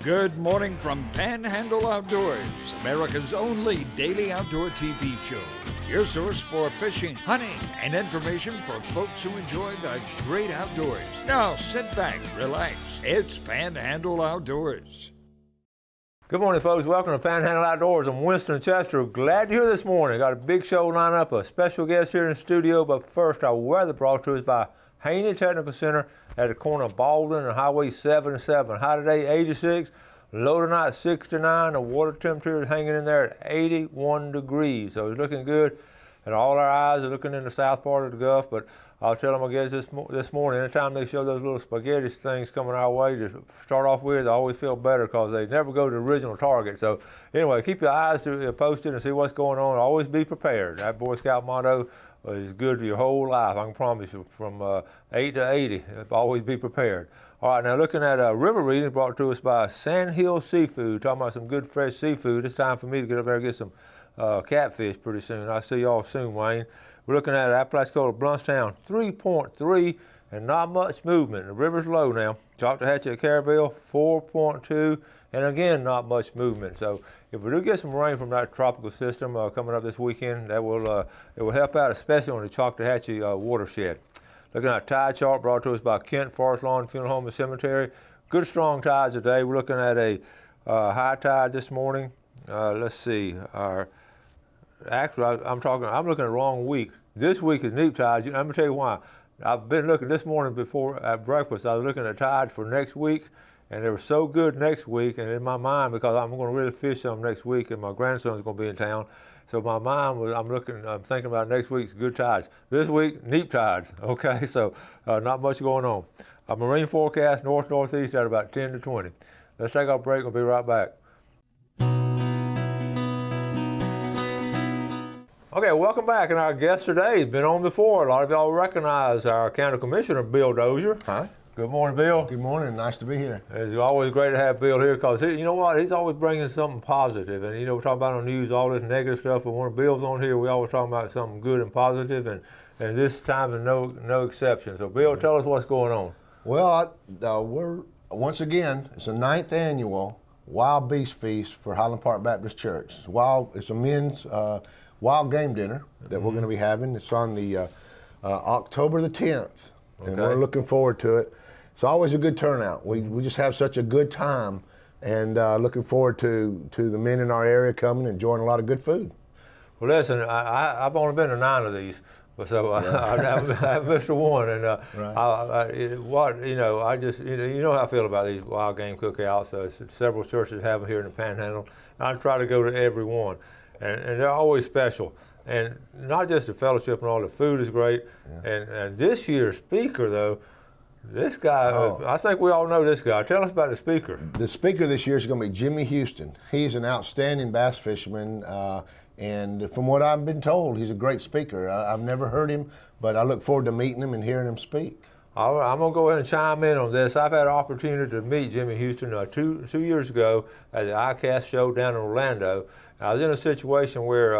Good morning from Panhandle Outdoors, America's only daily outdoor TV show. Your source for fishing, hunting, and information for folks who enjoy the great outdoors. Now sit back, relax. It's Panhandle Outdoors. Good morning, folks. Welcome to Panhandle Outdoors. I'm Winston Chester. Glad you're here this morning. Got a big show lined up, a special guest here in the studio. But first, our weather brought to us by Haney Technical Center at the corner of Baldwin and Highway 77. High today, 86. Low tonight, 69. The water temperature is hanging in there at 81 degrees. So it's looking good. And all our eyes are looking in the south part of the Gulf. But I'll tell them, I guess, this morning, anytime they show those little spaghetti things coming our way to start off with, I always feel better because they never go to the original target. So anyway, keep your eyes posted and see what's going on. Always be prepared. That Boy Scout motto is good for your whole life. I can promise you, from 8 to 80, always be prepared. All right, now looking at river reading brought to us by Sandhill Seafood, talking about some good fresh seafood. It's time for me to get up there and get some catfish pretty soon. I'll see y'all soon, Wayne. We're looking at Apalachicola, Bluntstown, 3.3, and not much movement. The river's low now. Choctawhatchee at Caryville, 4.2, and again, not much movement. So if we do get some rain from that tropical system coming up this weekend, that will it will help out, especially on the Choctawhatchee watershed. Looking at a tide chart brought to us by Kent Forest Lawn Funeral Home and Cemetery. Good strong tides today. We're looking at a high tide this morning. Let's see. Actually, I'm looking at the wrong week. This week is neap tides. I'm gonna tell you why. I've been looking this morning before at breakfast. I was looking at tides for next week, and they were so good next week. And in my mind, because I'm going to really fish some next week, and my grandson's going to be in town, so my mind was I'm thinking about next week's good tides. This week, neap tides. Okay, so not much going on. A marine forecast north-northeast at about 10 to 20. Let's take our break. We'll be right back. Okay, welcome back. And our guest today has been on before. A lot of y'all recognize our County Commissioner, Bill Dozier. Hi. Good morning, Bill. Good morning. Nice to be here. It's always great to have Bill here because, you know what, he's always bringing something positive. And, we're talking about on the news all this negative stuff, but when Bill's on here, we always talking about something good and positive, and this time is no exception. So, Bill, tell us what's going on. Well, we're, once again, it's the 9th annual Wild Beast Feast for Highland Park Baptist Church. It's a men's wild game dinner that we're going to be having. It's on the October the 10th, and we're looking forward to it. It's always a good turnout. We just have such a good time, and looking forward to the men in our area coming and enjoying a lot of good food. Well, listen, I've only been to 9 of these, so I've missed one. And I just how I feel about these wild game cookouts. So several churches have them here in the Panhandle. I try to go to every one, and they're always special. And not just the fellowship and all, the food is great. Yeah. And this year's speaker, though, this guy, I think we all know this guy. Tell us about the speaker. The speaker this year is going to be Jimmy Houston. He's an outstanding bass fisherman, and from what I've been told, he's a great speaker. I've never heard him, but I look forward to meeting him and hearing him speak. I'm going to go ahead and chime in on this. I've had an opportunity to meet Jimmy Houston two years ago at the ICAST show down in Orlando. I was in a situation where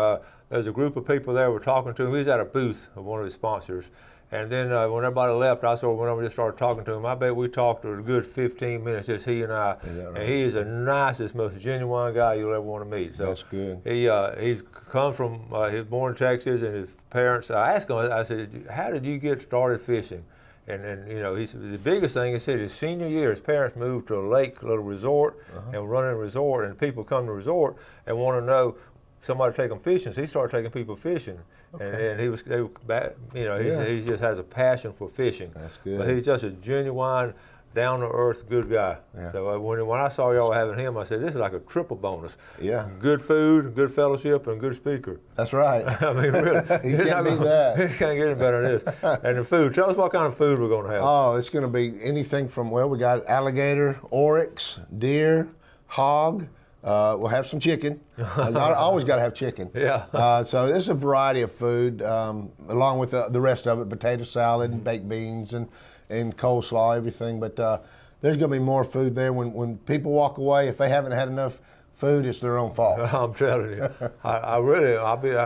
there was a group of people there were talking to him. He was at a booth of one of his sponsors. And then when everybody left, I sort of went over and just started talking to him. I bet we talked for a good 15 minutes, just he and I. Is that right? And he is the nicest, most genuine guy you'll ever want to meet. So that's good. He's come from, he was born in Texas, and his parents, I asked him, I said, how did you get started fishing? And he said the biggest thing, he said his senior year, his parents moved to a lake, little resort, and running a resort, and people come to the resort and want to know somebody take them fishing. So he started taking people fishing. Okay. And he just has a passion for fishing. That's good. But he's just a genuine, down-to-earth, good guy. Yeah. So when I saw y'all having him, I said, this is like a triple bonus. Yeah. Good food, good fellowship, and good speaker. That's right. I mean, really. He can't beat that. He can't get any better than this. And the food, tell us what kind of food we're going to have. Oh, it's going to be anything from, we got alligator, oryx, deer, hog. We'll have some chicken. Always got to have chicken. Yeah. So there's a variety of food, along with the rest of it, potato salad and baked beans and coleslaw, everything. But there's going to be more food there. When people walk away, if they haven't had enough food, it's their own fault. I'm telling you,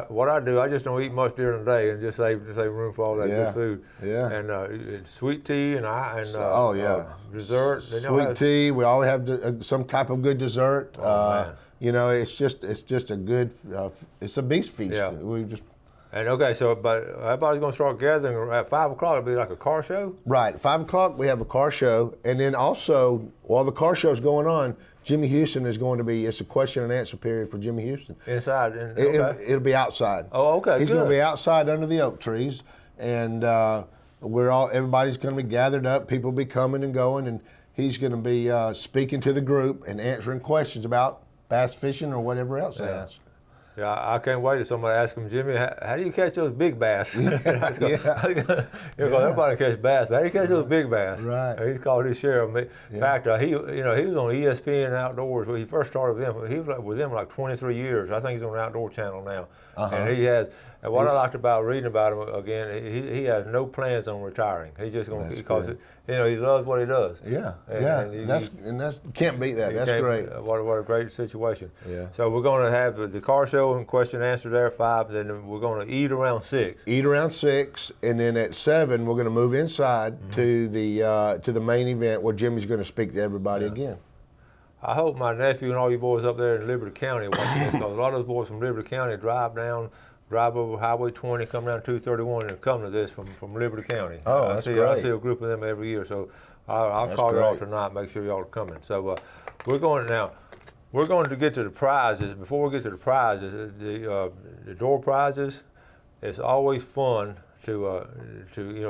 what I do, I just don't eat much during the day and just save room for all that good food. Yeah. And sweet tea and dessert. Sweet tea. We always have some type of good dessert. Man. You know, it's just a good. It's a beast feast. Yeah. We just. And okay, so but everybody's going to start gathering at 5 o'clock. It'll be like a car show. Right, 5 o'clock we have a car show, and then also while the car show's going on, Jimmy Houston is going to be. It's a question and answer period for Jimmy Houston. Inside. It'll be outside. Oh, okay. He's going to be outside under the oak trees, and everybody's going to be gathered up. People will be coming and going, and he's going to be speaking to the group and answering questions about bass fishing or whatever else they ask. Yeah, I can't wait till somebody asks him, Jimmy, how do you catch those big bass? Everybody catch bass, but how do you catch those big bass? Right. He's called his share of me. In fact, he was on ESPN Outdoors when he first started with them. He was with them like 23 years. I think he's on the Outdoor Channel now. And he has. And what I liked about reading about him again, he has no plans on retiring. He's just going because he loves what he does. Yeah, and that's can't beat that. That's great. What a great situation. Yeah. So we're going to have the car show and question and answer there at 5. Then we're going to eat around 6. Eat around 6, and then at 7 we're going to move inside to the main event where Jimmy's going to speak to everybody again. I hope my nephew and all you boys up there in Liberty County are watching this, because a lot of those boys from Liberty County drive over Highway 20, come down 231, and come to this from Liberty County. Oh, that's great. I see a group of them every year, so I'll call you all tonight, make sure y'all are coming. So we're going to get to the prizes. Before we get to the prizes, the door prizes, it's always fun to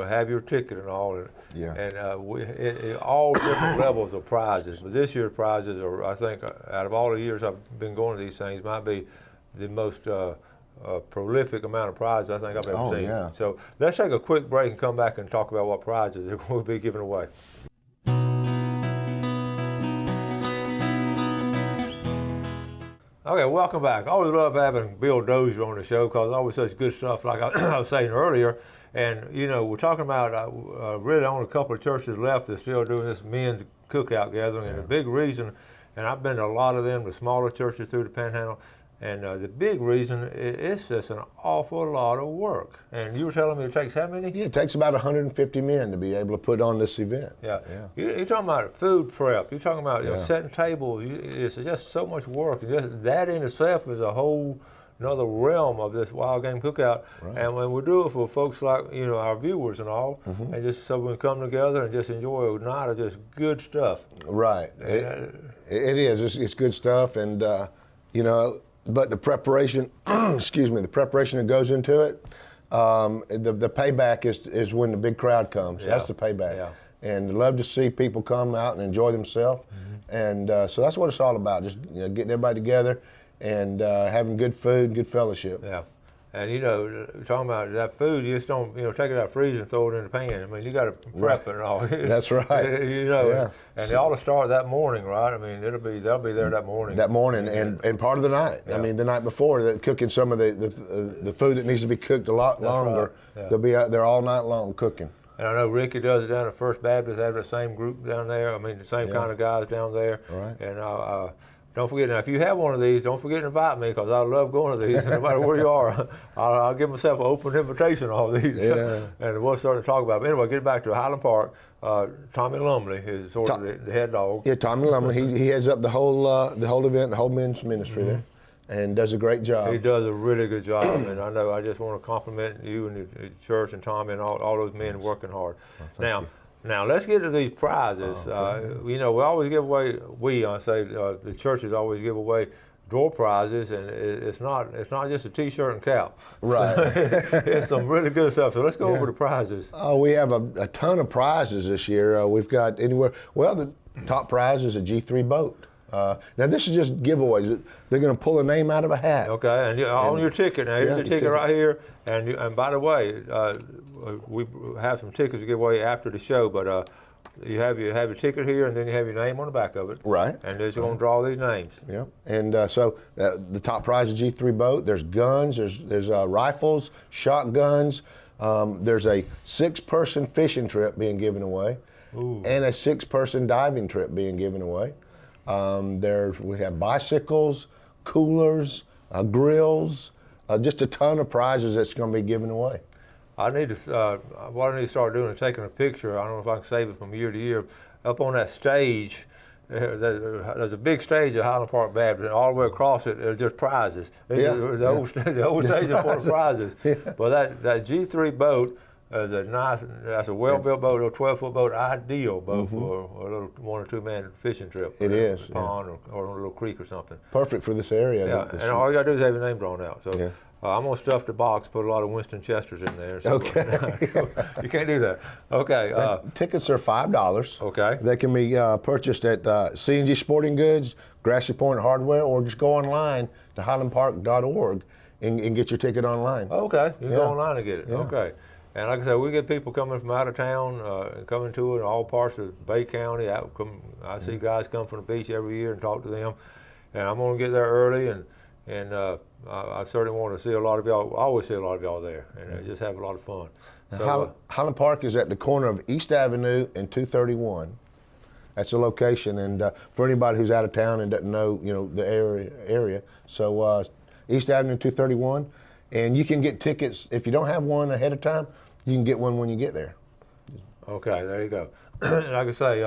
have your ticket and all, and all different levels of prizes. But this year's prizes are, I think, out of all the years I've been going to these things, might be the most prolific amount of prizes I think I've ever seen. Yeah. So let's take a quick break and come back and talk about what prizes we'll be giving away. Okay, welcome back. I always love having Bill Dozier on the show because always such good stuff, like I was saying earlier. And, we're talking about really only a couple of churches left that's still doing this men's cookout gathering. And the big reason, and I've been to a lot of them, the smaller churches through the Panhandle, and the big reason, it's just an awful lot of work. And you were telling me it takes how many? Yeah, it takes about 150 men to be able to put on this event. Yeah. You're talking about food prep. You're talking about setting tables. It's just so much work. Just that in itself is a whole another realm of this wild game cookout. Right. And when we do it for folks like our viewers and all, and just so we can come together and just enjoy a night of just good stuff. Right. It is. It's good stuff, and but the preparation, the preparation that goes into it, the payback is when the big crowd comes. That's the payback. Yeah. And love to see people come out and enjoy themselves. And so that's what it's all about, just getting everybody together and having good food, good fellowship. Yeah. And talking about that food, you just don't take it out of the freezer and throw it in the pan. I mean, you got to prep it and all. That's right. And they ought to start that morning, right? I mean, they'll be there that morning. That morning and part of the night. Yeah. I mean, the night before, they're cooking some of the food that needs to be cooked a lot longer. Right. Yeah. They'll be out there all night long cooking. And I know Ricky does it down at First Baptist. They have the same group down there. I mean, the same kind of guys down there. Right. And don't forget, now, if you have one of these, don't forget to invite me, because I love going to these. No matter where you are, I'll give myself an open invitation to all these. Yeah. And we'll start to talk about it. But anyway, get back to Highland Park. Tommy Lumley is sort of the head dog. Yeah, Tommy Lumley. He heads up the whole event, the whole men's ministry there, and does a great job. He does a really good job. And I know I just want to compliment you and the church and Tommy and all those men working hard. Now let's get to these prizes. We always give away. The churches always give away door prizes, and it's not just a T-shirt and cap. Right. So it's some really good stuff. So let's go over the prizes. We have a ton of prizes this year. We've got the top prize is a G3 boat. Now this is just giveaways. They're going to pull a name out of a hat. Okay, and on your ticket. Now here's your ticket right here. And by the way, we have some tickets to give away after the show. But you have your ticket here, and then you have your name on the back of it. Right. And they're going to draw these names. Yeah. And so the top prize is a G3 boat. There's guns. There's rifles, shotguns. There's a 6-person fishing trip being given away, and a 6-person diving trip being given away. We have bicycles, coolers, grills, just a ton of prizes that's going to be given away. I need to. What I need to start doing is taking a picture. I don't know if I can save it from year to year. Up on that stage, there's a big stage at Highland Park Baptist, and all the way across it are just prizes. The whole stage is full of prizes. Yeah. But that G3 boat is that's a well-built boat, a 12-foot boat, ideal boat for a little 1 or 2 man fishing trip. It is. A pond or a little creek or something. Perfect for this area. Yeah, and all you got to do is have your name drawn out. So. Yeah. I'm going to stuff the box, put a lot of Winston Chesters in there. So okay. You can't do that. Okay. Tickets are $5. Okay. They can be purchased at C&G Sporting Goods, Grassy Point Hardware, or just go online to highlandpark.org and get your ticket online. Okay. You can go online and get it. Yeah. Okay. And like I said, we get people coming from out of town, coming to it in all parts of Bay County. I see guys come from the beach every year and talk to them. And I'm going to get there early and I certainly want to see a lot of y'all. I always see a lot of y'all there, and just have a lot of fun. So, Highland Park is at the corner of East Avenue and 231. That's the location, and for anybody who's out of town and doesn't know, the area. So East Avenue 231, and you can get tickets if you don't have one ahead of time. You can get one when you get there. Okay, there you go. Like I say,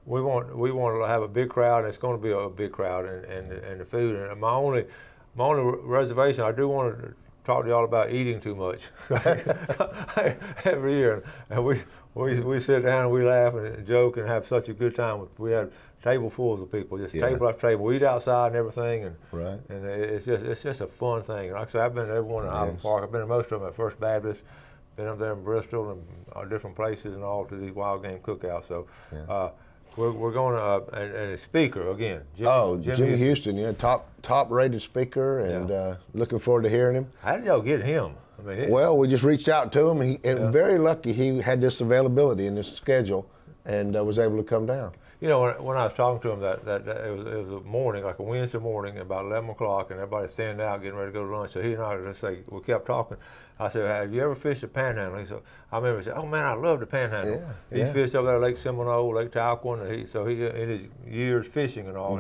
we want to have a big crowd, and it's going to be a big crowd, and the food. And my only reservation, I do want to talk to y'all about eating too much every year. And we sit down and we laugh and joke and have such a good time. We had tablesfuls of people, just table after table. We eat outside and everything, and it's just a fun thing. Like I said, I've been to every one in Highland Park. I've been to most of them at First Baptist. Been up there in Bristol and different places and all to these wild game cookouts. So. We're going to, and a speaker again. Jimmy Houston, top rated speaker, and looking forward to hearing him. How did y'all get him? Well, we just reached out to him, and very lucky he had this availability in this schedule, and was able to come down. When I was talking to him, that it was a morning, like a Wednesday morning, about 11 o'clock, and everybody's standing out getting ready to go to lunch. So he and I we kept talking. I said, "Have you ever fished the Panhandle?" He said, "I remember." He said, "Oh man, I love the Panhandle." He's fished over there, Lake Seminole, Lake Talquin, and he in his years fishing and all,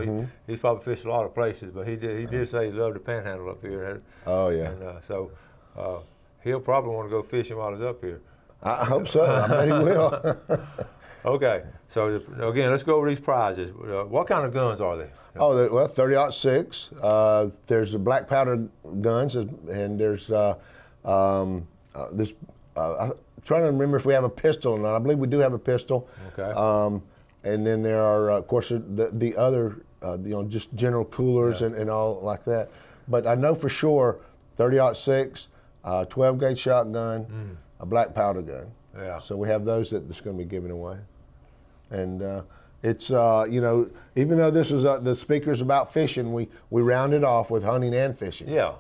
he's probably fished a lot of places, but he did say he loved the Panhandle up here. Oh yeah. And so he'll probably want to go fishing while he's up here. I hope so. I bet he will. Okay, so again, let's go over these prizes. What kind of guns are they? 30-06. There's the black powder guns, and there's I'm trying to remember if we have a pistol or not. I believe we do have a pistol. Okay. And then there are, of course, the other, just general coolers and all like that. But I know for sure 30-06, 12-gauge shotgun, a black powder gun. Yeah. So we have those that's going to be given away. And it's, even though this is the speaker's about fishing, we round it off with hunting and fishing. Yeah.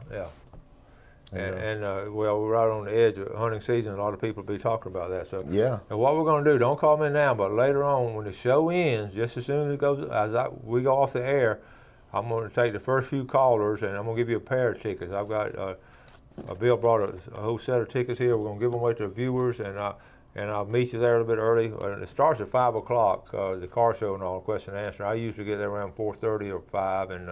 And we're right on the edge of hunting season. A lot of people will be talking about that. So And what we're going to do, don't call me now, but later on when the show ends, just as soon as it goes, we go off the air, I'm going to take the first few callers and I'm going to give you a pair of tickets. I've got Bill brought a whole set of tickets here. We're going to give them away to the viewers, and I'll meet you there a little bit early. It starts at 5 o'clock, the car show and all, question and answer. I usually get there around 4:30 or 5, and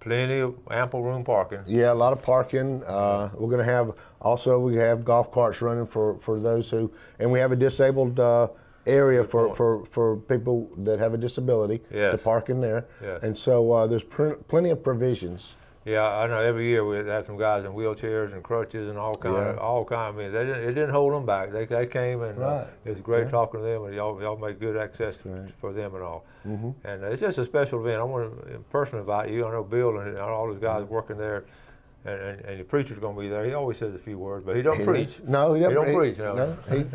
plenty of ample room parking. Yeah, a lot of parking. We're going to have, we have golf carts running for those who, and we have a disabled area for people that have a disability to park in there. Yes. And so there's plenty of provisions. Yeah, I know. Every year we have some guys in wheelchairs and crutches and all kind. I mean, it didn't hold them back. They came and it was great talking to them, and y'all make good access for them and all. And it's just a special event. I want to personally invite you. I know Bill and all those guys working there, and the preacher's going to be there. He always says a few words, but he don't preach. No, he don't preach.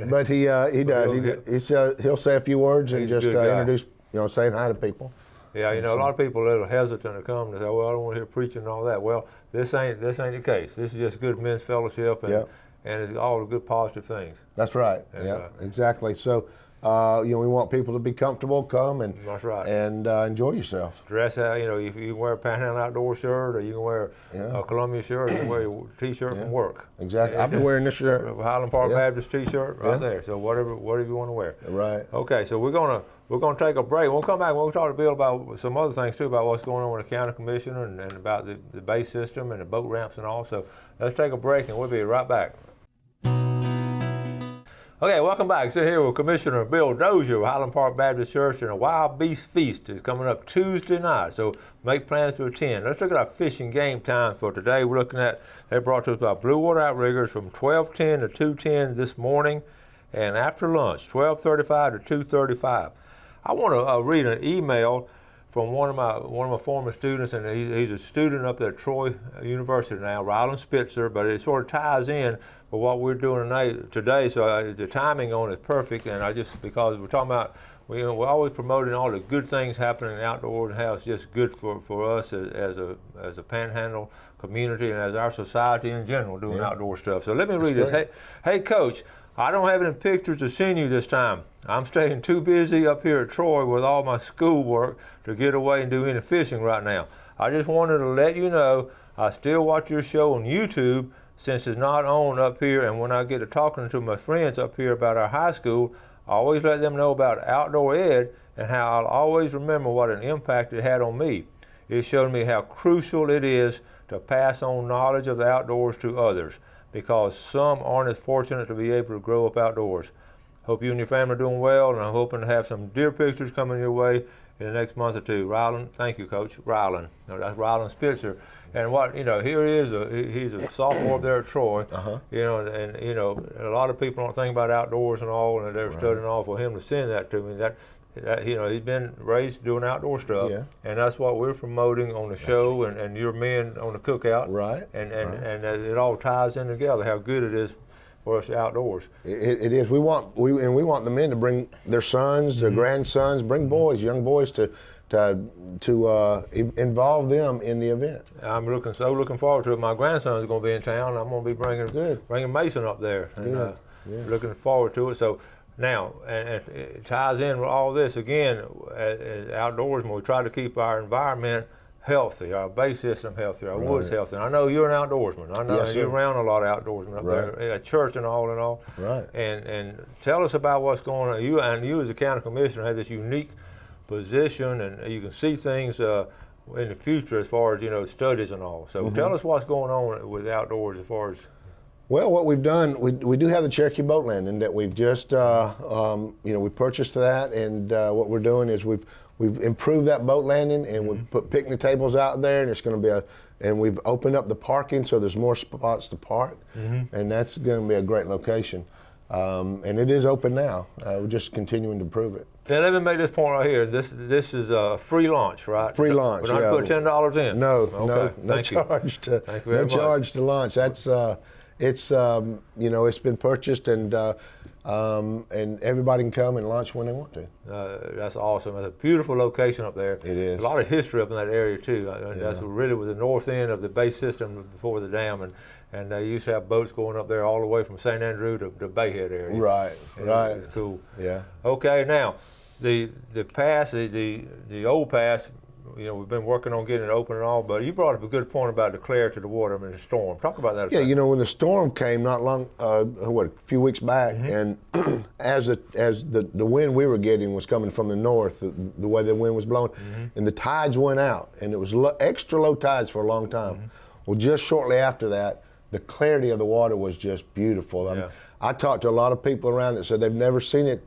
But he does. He'll say a few words and just introduce, saying hi to people. Yeah, a lot of people are a little hesitant to come and say, well, I don't want to hear preaching and all that. Well, this ain't the case. This is just good men's fellowship and it's all the good positive things. That's right. And, exactly. So We want people to be comfortable, come and That's right. and enjoy yourself. Dress out, if you can wear a Panhandle Outdoor shirt, or you can wear a Columbia shirt, or you can wear a T-shirt from work. Exactly. I've been wearing this shirt. Highland Park Baptist T-shirt right there. So whatever you want to wear. Right. Okay, so we're gonna take a break. We'll come back. We'll talk to Bill about some other things too, about what's going on with the county commissioner and about the base system and the boat ramps and all. So let's take a break, and we'll be right back. Okay, welcome back. So here with Commissioner Bill Dozier of Highland Park Baptist Church, and a Wild Beast Feast is coming up Tuesday night. So make plans to attend. Let's look at our fishing game times for today. We're looking at, they're brought to us by Blue Water Outriggers from 12:10 to 2:10 this morning, and after lunch, 12:35 to 2:35. I want to read an email from one of my former students, and he's a student up there at Troy University now, Ryland Spitzer, but it sort of ties in with what we're doing today. So the timing on it is perfect, and because we're talking about, we're always promoting all the good things happening in the outdoors and how it's just good for us as a Panhandle community and as our society in general doing outdoor stuff. So let me read this. Hey, Coach, I don't have any pictures to send you this time. I'm staying too busy up here at Troy with all my schoolwork to get away and do any fishing right now. I just wanted to let you know I still watch your show on YouTube since it's not on up here, and when I get to talking to my friends up here about our high school, I always let them know about outdoor ed and how I'll always remember what an impact it had on me. It showed me how crucial it is to pass on knowledge of the outdoors to others, because some aren't as fortunate to be able to grow up outdoors. Hope you and your family are doing well, and I'm hoping to have some deer pictures coming your way in the next month or two. Ryland, thank you, Coach. Ryland, that's Ryland Spitzer. And here he is, he's a sophomore up there at Troy, and a lot of people don't think about outdoors and all, and they're studying all. For him to send that to me, that he's been raised doing outdoor stuff, and that's what we're promoting on the show, and your men on the cookout, and it all ties in together. How good it is for us outdoors. It is. We want the men to bring their sons, their grandsons, bring boys, young boys to involve them in the event. I'm looking forward to it. My grandson's going to be in town. I'm going to be bringing Mason up there, and looking forward to it. So now, and it ties in with all this again. As outdoorsmen, we try to keep our environment healthy, our base system healthy, our woods healthy. And I know you're an outdoorsman. I know you're around a lot of outdoorsmen up there at church and all. Right. And tell us about what's going on. You as a county commissioner have this unique position, and you can see things in the future as far as studies and all. So tell us what's going on with outdoors as far as. Well, what we've done, we do have the Cherokee boat landing that we've just we purchased that, and what we're doing is we've improved that boat landing, and we've put picnic tables out there, and it's going to be and we've opened up the parking so there's more spots to park, and that's going to be a great location. And it is open now. We're just continuing to improve it. Then let me make this point right here. This is a free launch, right? Free launch. We're not put $10 in. No charge to launch. That's it's been purchased, and everybody can come and launch when they want to. That's awesome. It's a beautiful location up there. It is. A lot of history up in that area too. That's really was the north end of the base system before the dam, and they used to have boats going up there all the way from St. Andrew to Bayhead area. Right. It's cool. Yeah. Okay, now the pass, the old pass. We've been working on getting it open and all, but you brought up a good point about the clarity of the water and the storm. Talk about that. Yeah, when the storm came not long, a few weeks back, and as the wind we were getting was coming from the north, the way the wind was blowing, and the tides went out, and it was extra low tides for a long time. Well, just shortly after that, the clarity of the water was just beautiful. I talked to a lot of people around that said they've never seen it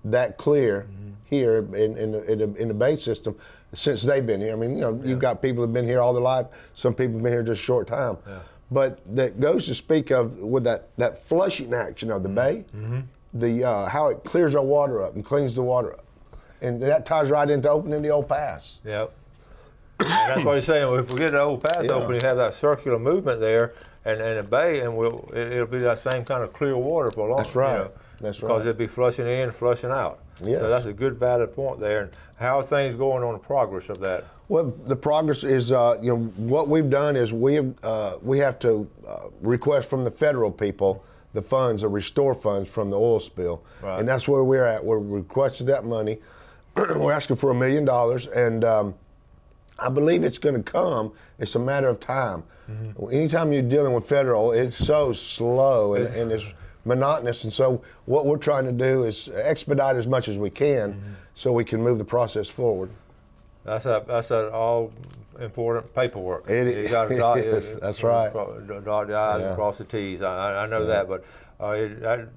that clear here in the bay system since they've been here. I mean, you've got people who've been here all their life. Some people have been here just a short time. But that goes to speak of with that flushing action of the bay, the how it clears our water up and cleans the water up. And that ties right into opening the old pass. Yep. And that's what he's saying. If we get the old pass open, you have that circular movement there and a bay, and it'll be that same kind of clear water for a long time. That's right. That's right. Because it'll be flushing in and flushing out. Yes. So that's a good, valid point there. And how are things going on the progress of that? Well, the progress is, what we've done is we have to request from the federal people the funds, the restore funds from the oil spill. Right. And that's where we're at. We're requesting that money. We're asking for $1 million, and I believe it's going to come. It's a matter of time. Anytime you're dealing with federal, it's so slow and it's monotonous. And so what we're trying to do is expedite as much as we can so we can move the process forward. That's that all important paperwork. You got to dot that's right. Dot the I's and cross the T's. I know that, but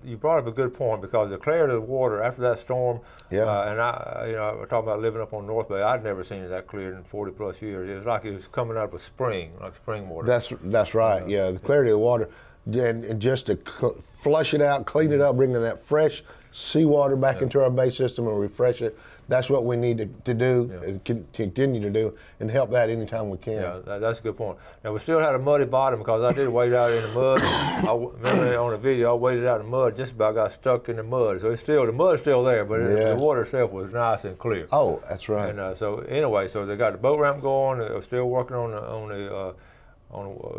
you brought up a good point, because the clarity of the water after that storm. And we're talking about living up on North Bay. I'd never seen it that clear in 40 plus years. It was like it was coming out of a spring, like spring water. That's right. The clarity of the water, and just to flush it out, clean it up, bringing that fresh seawater back into our bay system and refresh it. That's what we need to do, and continue to do, and help that anytime we can. Yeah, that's a good point. Now, we still had a muddy bottom, because I did wade out in the mud. I remember on the video, I waded out in the mud, just about got stuck in the mud. So the mud's still there, but the water itself was nice and clear. Oh, that's right. And so anyway, so they got the boat ramp going. They're still working on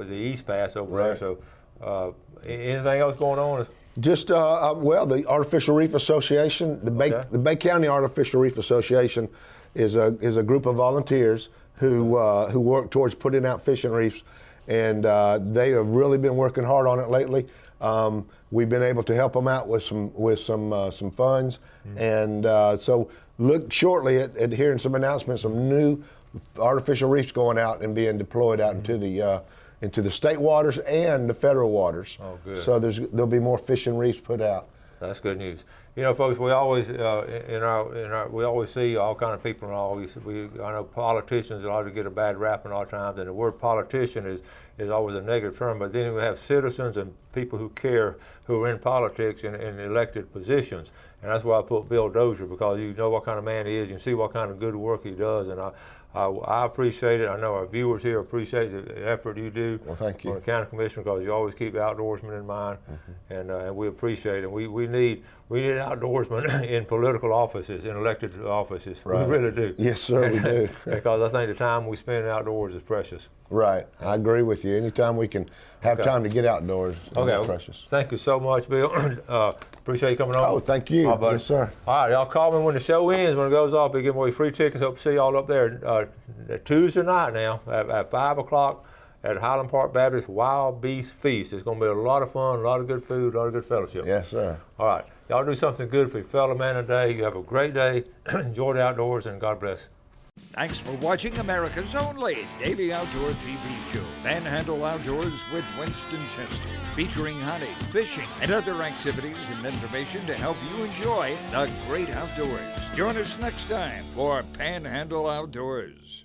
the east pass over there. So anything else going on? Just the Artificial Reef Association, the Bay County Artificial Reef Association, is a group of volunteers who work towards putting out fishing reefs, and they have really been working hard on it lately. We've been able to help them out with some funds, and so look shortly at hearing some announcements, some new artificial reefs going out and being deployed out into the state waters and the federal waters. Oh, good. So there'll be more fishing reefs put out. That's good news. You know, folks, we always we always see all kind of people, and I know politicians ought to get a bad rap in our times, and the word politician is always a negative term. But then we have citizens and people who care, who are in politics in elected positions, and that's why I put Bill Dozier, because you know what kind of man he is. You can see what kind of good work he does, and I appreciate it. I know our viewers here appreciate the effort you do. Well, thank you. On the county commission, because you always keep outdoorsmen in mind, and we appreciate it. We need outdoorsmen in political offices, in elected offices. Right. We really do. Yes, sir, we do. Because I think the time we spend outdoors is precious. Right. I agree with you. Anytime we can have time to get outdoors, it's precious. Thank you so much, Bill. Appreciate you coming on. Oh, thank you. Yes, sir. All right, y'all call me when the show ends. When it goes off, we give away free tickets. Hope to see y'all up there Tuesday night now at 5 o'clock at Highland Park Baptist Wild Beast Feast. It's going to be a lot of fun, a lot of good food, a lot of good fellowship. Yes, sir. All right. Y'all do something good for your fellow man today. You have a great day. Enjoy the outdoors, and God bless. Thanks for watching America's only daily outdoor TV show, Panhandle Outdoors with Winston Chester, featuring hunting, fishing, and other activities and information to help you enjoy the great outdoors. Join us next time for Panhandle Outdoors.